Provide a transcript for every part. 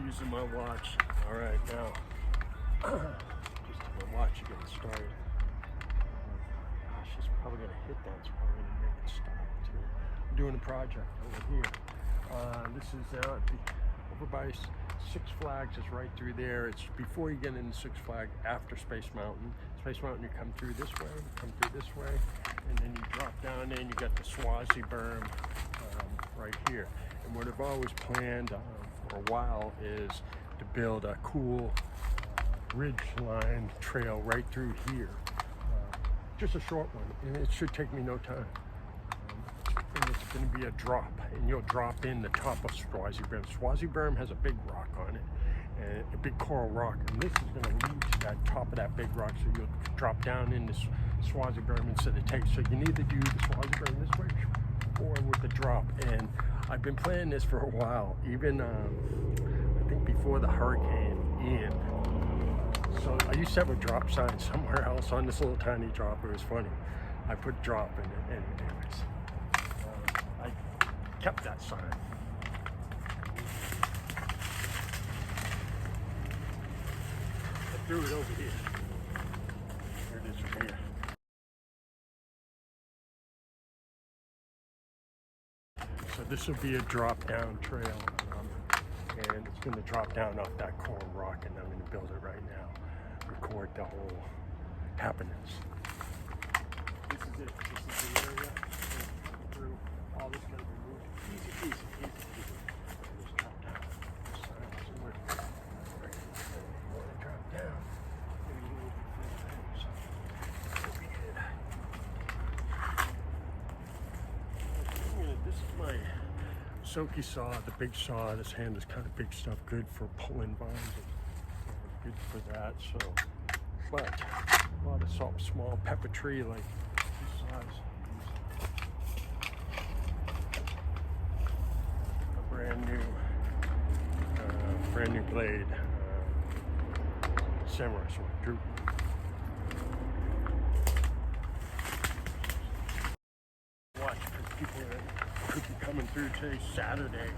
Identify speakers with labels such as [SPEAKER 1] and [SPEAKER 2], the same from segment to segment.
[SPEAKER 1] using my watch. All right, now, just my watch getting started. Gosh, it's probably gonna hit that. It's probably gonna make it stop too. I'm doing a project over here. This is over by Six Flags. Is right through there. It's before you get into Six Flags, after Space Mountain. Space Mountain, you come through this way, and then you drop down there and you got the Swazi berm right here. And what I've always planned for a while is to build a cool ridge line trail right through here. Just a short one, and it should take me no time. And it's going to be a drop, and you'll drop in the top of Swazi berm. Swazi berm has a big rock on it, and a big coral rock, and this is going to lead to that top of that big rock, so you'll drop down in this Swazi berm instead of take. So you need to do the Swazi berm this way or with the drop. And I've been planning this for a while, even I think before the Hurricane Ian. So I used to have a drop sign somewhere else on this little tiny drop. It was funny. I put drop in it, and anyways, I kept that sign. I threw it over here. Here it is from here. So this will be a drop down trail, and it's going to drop down off that coral rock, and I'm going to build it right now. Record the whole happenings. This is it. This is the area. Through all this going to be moved. Easy peasy, easy peasy. Just drop down. Somewhere. Right. You want to drop down. Maybe a little bit further. So we did. This is my Soki saw, the big saw. This hand is kind of big stuff, good for pulling vines. Good for that. So, but a lot of small pepper tree like this size. A brand new blade, samurai sword, droop. Watch, because people could be coming through today, Saturday.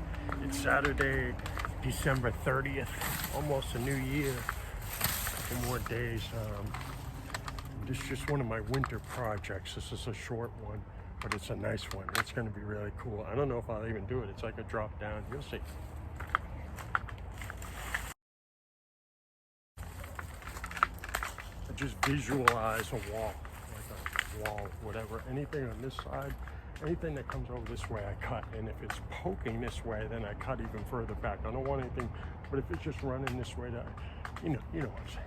[SPEAKER 1] It's Saturday, December 30th, almost a new year. A couple more days. This is just one of my winter projects. This is a short one, but it's a nice one. It's going to be really cool. I don't know if I'll even do it. It's like a drop down. You'll see. I just visualize a wall, like a wall, whatever. Anything on this side, anything that comes over this way, I cut. And if it's poking this way, then I cut even further back. I don't want anything, but if it's just running this way, you know what I'm saying.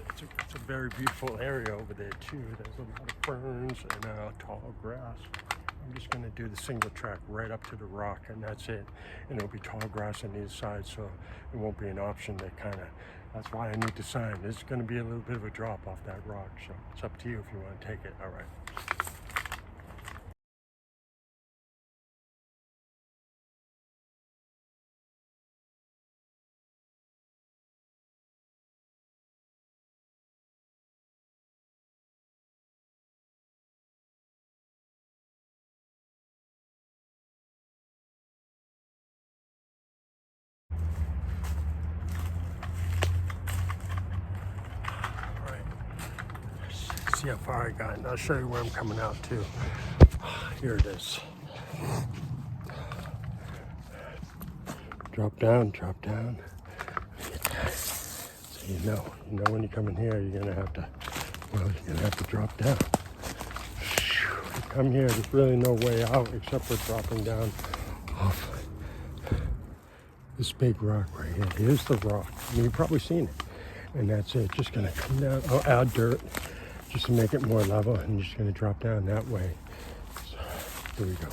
[SPEAKER 1] It's a very beautiful area over there too. There's a lot of ferns and tall grass. I'm just going to do the single track right up to the rock, and that's it. And it'll be tall grass on either side, so it won't be an option that that's why I need to sign. There's going to be a little bit of a drop off that rock, so it's up to you if you want to take it. All right. See how far I got, and I'll show you where I'm coming out to. Here it is. Drop down, drop down. So you know when you come in here, you're gonna have to drop down. You come here, there's really no way out except for dropping down off this big rock right here. Here's the rock. I mean, you've probably seen it. And that's it. Just gonna come down. I'll add dirt just to make it more level, and just gonna drop down that way. So, there we go.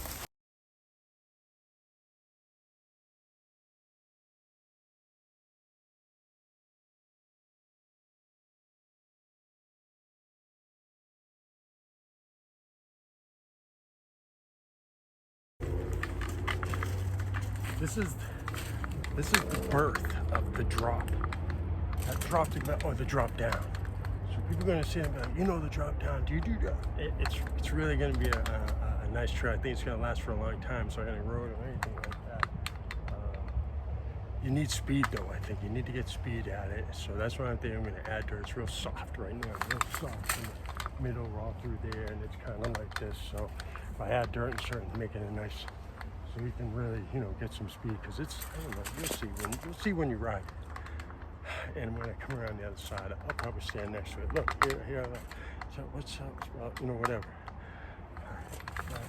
[SPEAKER 1] This is the birth of the drop. That drop to, or the drop down. So people are going to see it and be like, you know the drop down, do you do that? It's really going to be a nice trail. I think it's going to last for a long time, so I got any road or anything like that. You need speed though, I think. You need to get speed at it. So that's why I'm thinking I'm going to add dirt. It's real soft right now, real soft in the middle, raw through there, and it's kind of like this. So if I add dirt and start making it nice, so we can really, you know, get some speed, because it's, I don't know, you'll see when you ride it. And when I come around the other side, I'll probably stand next to it. Look, here, so what's up? Well, you know, whatever. But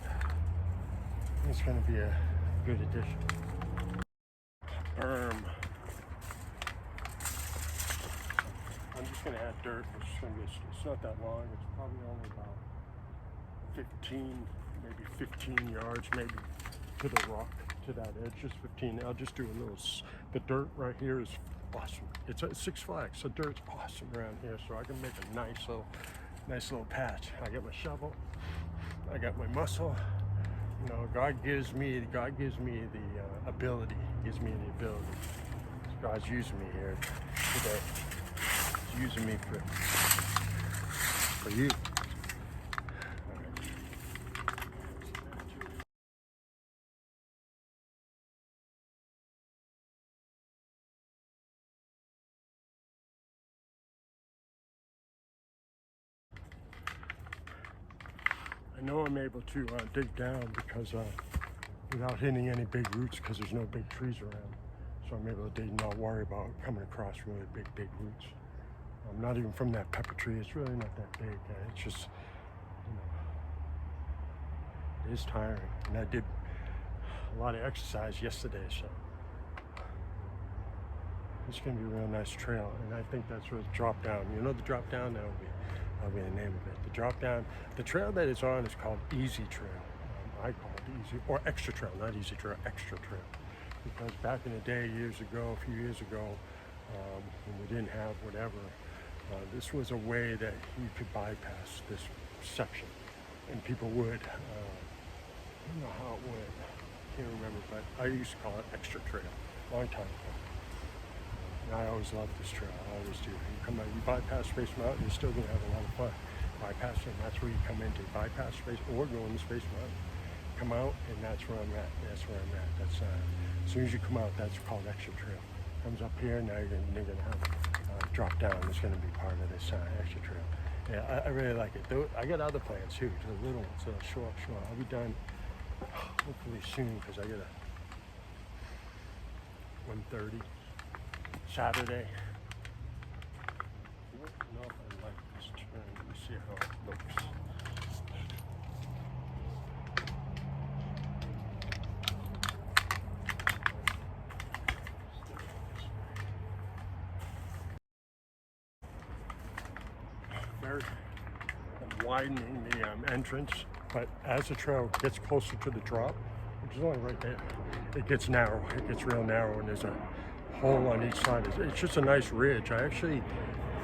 [SPEAKER 1] it's going to be a good addition. I'm just going to add dirt. It's not that long. It's probably only about 15, maybe 15 yards, maybe to the rock, to that edge, just 15. I'll just do a little, the dirt right here is awesome. It's at Six Flags, so dirt's awesome around here, so I can make a nice little patch. I got my shovel, I got my muscle. You know, God gives me the ability. Gives me the ability. God's using me here today. He's using me for you. I know I'm able to dig down because without hitting any big roots, because there's no big trees around. So I'm able to dig and not worry about coming across really big roots. I'm not even from that pepper tree. It's really not that big. It's just, you know, it is tiring. And I did a lot of exercise yesterday, so it's going to be a real nice trail. And I think that's where the drop down. You know the drop down? That'll be the name of it. The drop down. The trail that it's on is called Easy Trail. I call it Easy, or Extra Trail, not Easy Trail, Extra Trail. Because back in the day, a few years ago, when we didn't have whatever, this was a way that you could bypass this section. And people would, I don't know how it would, I can't remember, but I used to call it Extra Trail, long time ago. And I always loved this trail, I always do. You come out, you bypass Space Mountain, you're still gonna have a lot of fun. Bypassing, that's where you come into, bypass Space, or go into Space Mountain. Come out, and that's where I'm at, That's as soon as you come out, that's called Extra Trail. Comes up here, now you're gonna have drop down, it's gonna be part of this Extra Trail. Yeah, I really like it. I got other plans too, the little ones, short. I'll be done hopefully soon, because I got a 1:30 Saturday. I don't know if I like this turn. Let me see how it looks. I'm widening the entrance, but as the trail gets closer to the drop, which is only right there, it gets narrow. It gets real narrow, and there's a hole on each side. It's just a nice ridge. I actually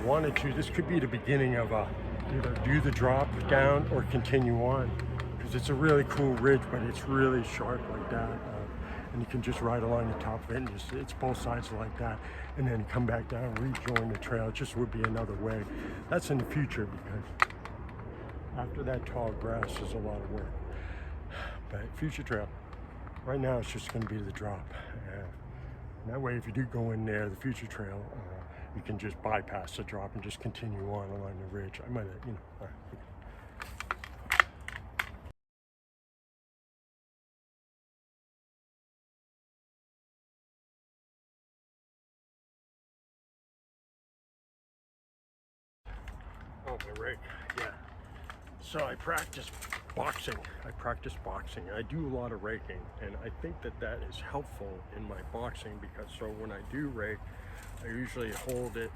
[SPEAKER 1] wanted to, this could be the beginning of either do the drop down or continue on, because it's a really cool ridge, but it's really sharp like that. And you can just ride along the top of it, and it's both sides like that, and then come back down, rejoin the trail. It just would be another way. That's in the future, because after that tall grass is a lot of work. But future trail. Right now it's just going to be the drop. And that way, if you do go in there, the future trail, you can just bypass the drop and just continue on along the ridge. I might, you know. All right. Oh, my rake, yeah. So I practice boxing. I do a lot of raking, and I think that is helpful in my boxing, because so when I do rake, I usually hold it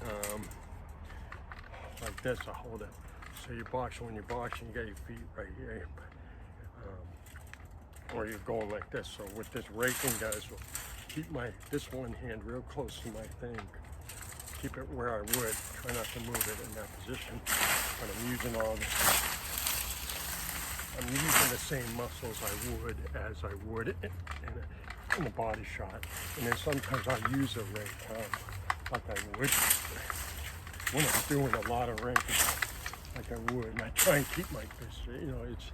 [SPEAKER 1] like this. I hold it. So when you're boxing, you got your feet right here, or you're going like this. So with this raking, guys, will keep this one hand real close to my thing. Keep it where I would. Try not to move it in that position. But I'm using the same muscles as I would in a body shot. And then sometimes I use a rake, like I would. when I'm doing a lot of ranking like I would, and I try and keep my fish, you know, it's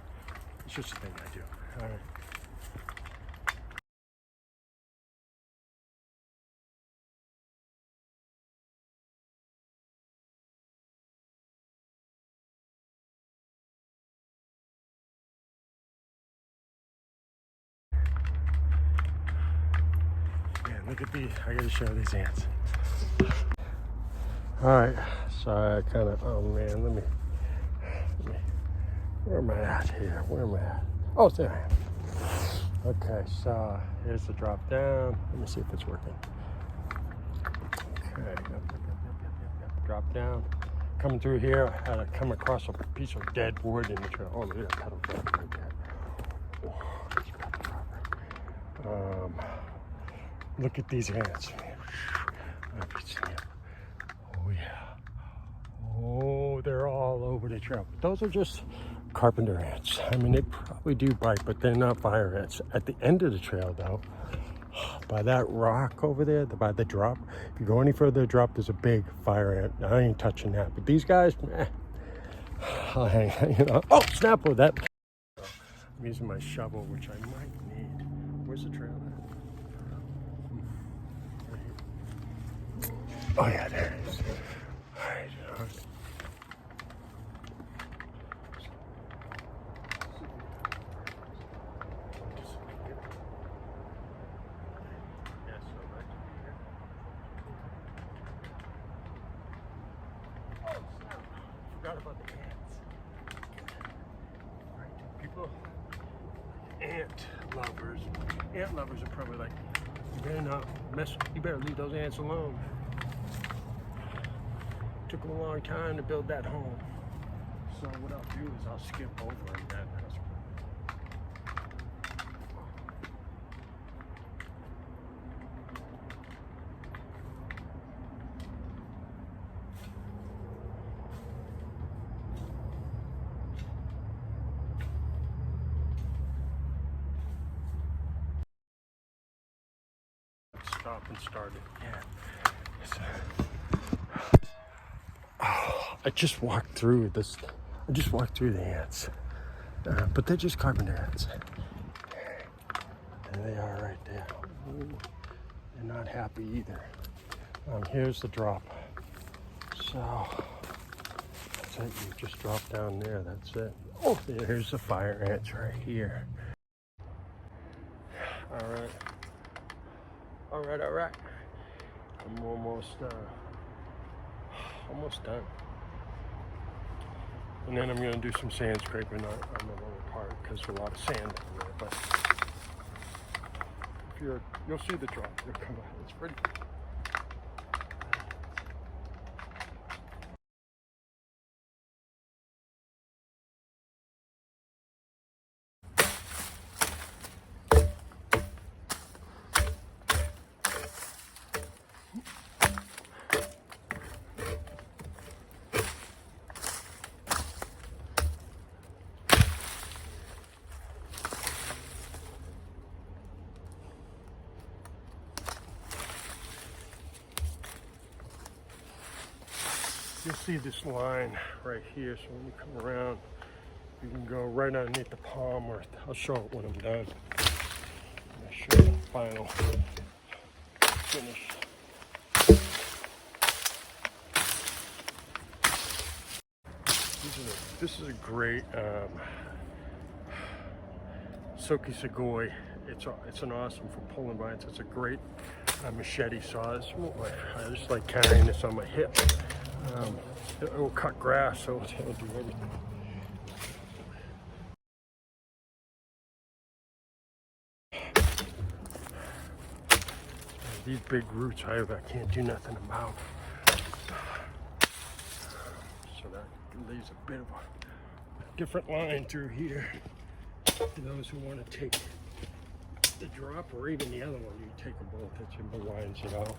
[SPEAKER 1] just a thing I do. All right. Man, look at these. I gotta show these ants. All right, so I kind of, oh man, let me, where am I at here? Where am I at? Oh, there I am. Okay, so here's the drop down. Let me see if it's working. Okay, yep. Drop down. Coming through here, I had to come across a piece of dead wood in the trail. Oh, look at that pedal drop right there. Oh, that's a pedal dropper. Look at these ants. Oh yeah. Oh, they're all over the trail. Those are just carpenter ants. I mean, they probably do bite, but they're not fire ants. At the end of the trail, though, by that rock over there, by the drop, if you go any further drop, there's a big fire ant. I ain't touching that. But these guys, I'll hang, you know. Oh, snap with that. I'm using my shovel, which I might need. Where's the trail at? Oh yeah, there it is. All right. Forgot about the ants. Right, people, ant lovers are probably like, you better not mess, you better leave those ants alone. Took them a long time to build that home. So what I'll do is I'll skip over that. Stop and start it again. I just walked through this. I just walked through the ants, but they're just carpenter ants. And they are right there. Ooh, they're not happy either. Here's the drop. So that's it. You just drop down there. That's it. Oh, here's the fire ants right here. All right. All right. I'm almost done. And then I'm gonna do some sand scraping on the lower part because there's a lot of sand down there. But if you'll see the drop. It'll come out. It's pretty. You'll see this line right here, so when you come around, you can go right underneath the palm, or I'll show it when I'm done. I'll show you the final finish. This is a great Soki Sugoi. It's an awesome for pulling vines. It's a great machete saw. I just like carrying this on my hip. It will cut grass, so it'll do everything. These big roots, however, I can't do nothing about. So that leaves a bit of a different line through here for those who want to take the drop, or even the other one. You take them both, it lines it out.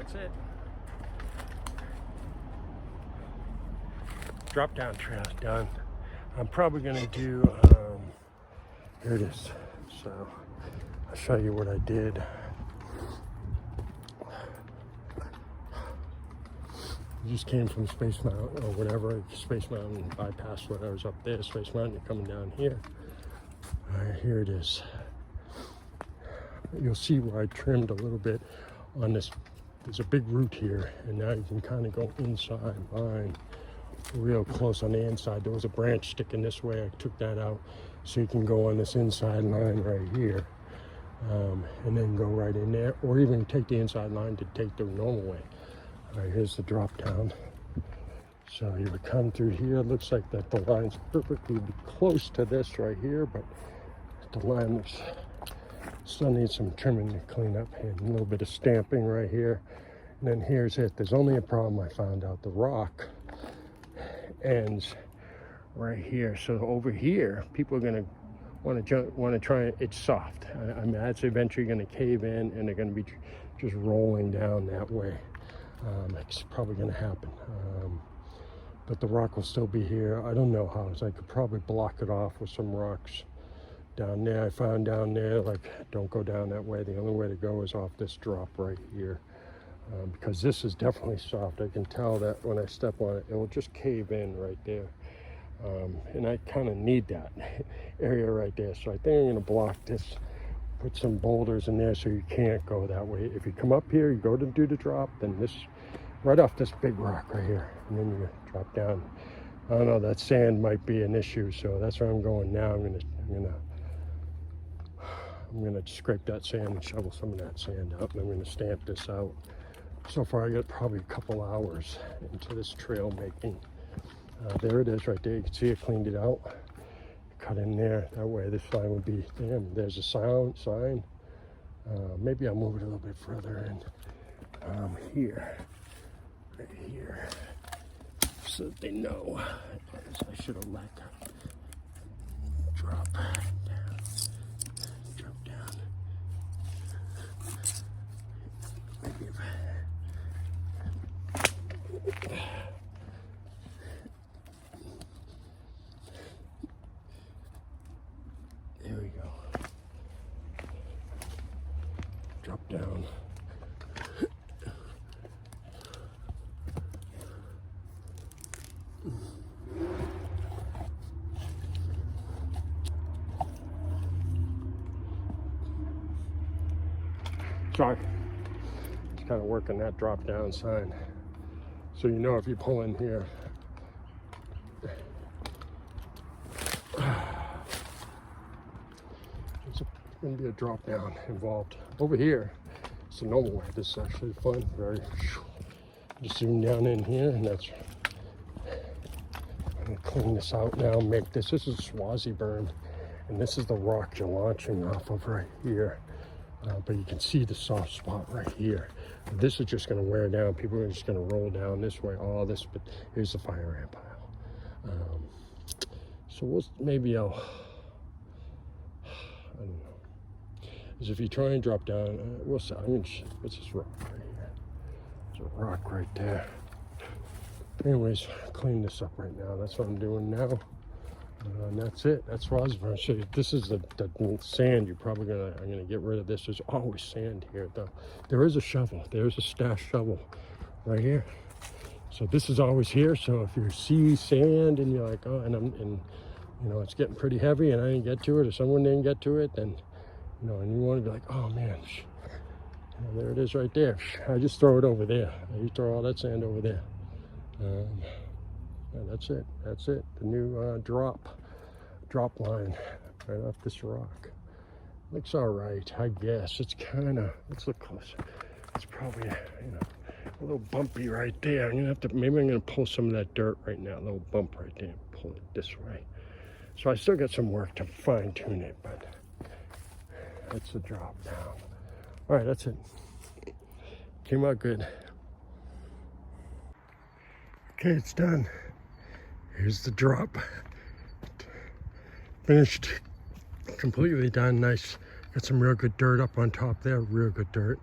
[SPEAKER 1] That's it. Drop down trail done. I'm probably gonna do, here it is. So I'll show you what I did. I just came from Space Mountain or whatever, Space Mountain, bypassed whatever's up there, Space Mountain, you're coming down here. All right, here it is. You'll see where I trimmed a little bit on this. There's a big root here, and now you can kind of go inside line real close on the inside. There was a branch sticking this way. I took that out so you can go on this inside line right here, and then go right in there, or even take the inside line to take the normal way. All right, here's the drop down. So you would come through here. It looks like that the line's perfectly close to this right here, but the line looks, still needs some trimming to clean up, and a little bit of stamping right here. And then here's it. There's only a problem I found out. The rock ends right here. So over here, people are gonna want to try it. It's soft. I mean, that's eventually going to cave in, and they're going to be just rolling down that way. It's probably going to happen. But the rock will still be here. I don't know how. So I could probably block it off with some rocks down there. I found down there, like, don't go down that way. The only way to go is off this drop right here. Because this is definitely soft. I can tell that when I step on it, it will just cave in right there. And I kind of need that area right there. So I think I'm going to block this, put some boulders in there so you can't go that way. If you come up here, you go to do the drop, then this, right off this big rock right here, and then you drop down. I don't know, that sand might be an issue, so that's where I'm going now. I'm gonna scrape that sand and shovel some of that sand out, and I'm gonna stamp this out. So far I got probably a couple hours into this trail making. There it is right there. You can see I cleaned it out. Cut in there. That way this line would be, damn, there's a sign. Maybe I'll move it a little bit further in. Here. Right here. So that they know. I should have let them drop down. Drop down. Maybe if there we go. Drop down. Sorry. Just kind of working that drop down sign. So you know if you pull in here. Going to be a drop down involved. Over here, it's a normal way. This is actually fun. Very. Just zoom down in here, and that's. I'm going to clean this out now. Make this. This is Swazi berm, and this is the rock you're launching off of right here. But you can see the soft spot right here. This is just going to wear down. People are just going to roll down this way. All this, but here's the fire ant pile. So maybe I'll. I don't know. Is if you try and drop down, we'll see. What's this rock right here? There's a rock right there. Anyways, clean this up right now. That's what I'm doing now. And that's it. That's what I was going to show you. This is the sand. I'm gonna get rid of this. There's always sand here, though. There is a shovel. There's a stash shovel right here. So this is always here. So if you see sand and you're like, oh, and you know it's getting pretty heavy, and I didn't get to it, or someone didn't get to it, then. You know, and you want to be like, oh man, there it is right there. I just throw it over there. You throw all that sand over there. And that's it. That's it. The new drop line right off this rock. Looks all right, I guess. It's kind of. Let's look closer. It's probably a little bumpy right there. I'm gonna have to. Maybe I'm gonna pull some of that dirt right now. A little bump right there. Pull it this way. So I still got some work to fine tune it, but. That's the drop down. All right, that's it. Came out good. Okay, it's done. Here's the drop. Finished, completely done. Nice. Got some real good dirt up on top there. Real good dirt.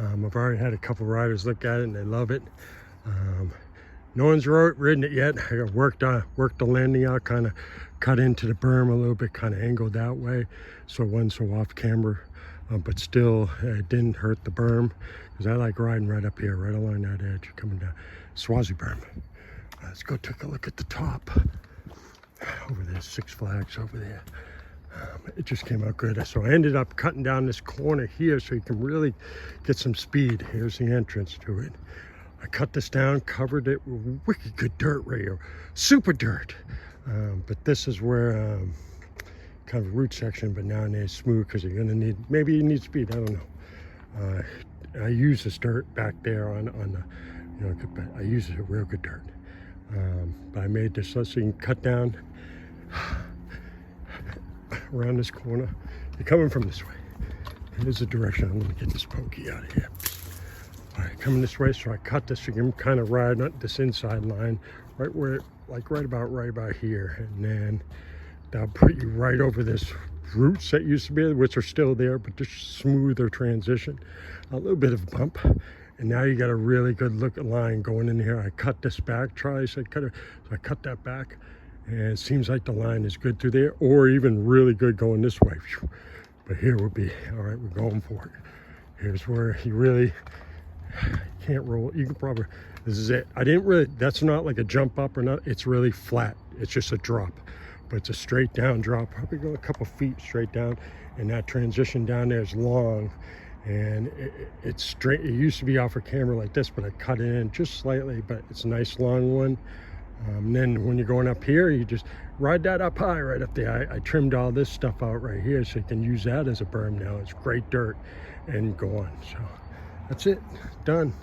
[SPEAKER 1] I've already had a couple riders look at it and they love it. No one's ridden it yet. I worked the landing out, kind of cut into the berm a little bit, kind of angled that way, so it wasn't so off camera. But still, it didn't hurt the berm, because I like riding right up here, right along that edge, coming down Swazi berm. Let's go take a look at the top. Over there, Six Flags over there. It just came out good. So I ended up cutting down this corner here so you can really get some speed. Here's the entrance to it. I cut this down, covered it with wicked good dirt right here, super dirt. But this is where kind of a root section, but now it's smooth because you're gonna need, maybe you need speed, I don't know. I use this dirt back there on the, you know, I use it real good dirt. But I made this so you can cut down around this corner. You're coming from this way. Here's the direction. Let me get this pokey out of here. All right, coming this way, so I cut this. You can kind of ride on this inside line, right where, like right about here, and then that'll put you right over this roots that used to be, which are still there, but just smoother transition. A little bit of a bump, and now you got a really good looking line going in here. I cut this back, so I cut that back, and it seems like the line is good through there, or even really good going this way. But here would be, all right, we're going for it. Here's where you really can't roll. You can probably, this is it. I didn't really, that's not like a jump up or not. It's really flat. It's just a drop, but it's a straight down drop. Probably go a couple feet straight down, and that transition down there is long, and it's straight. It used to be off of camera like this, but I cut it in just slightly, but it's a nice long one. And then when you're going up here, you just ride that up high, right up there. I trimmed all this stuff out right here so you can use that as a berm now. It's great dirt, and go on. So that's it, done.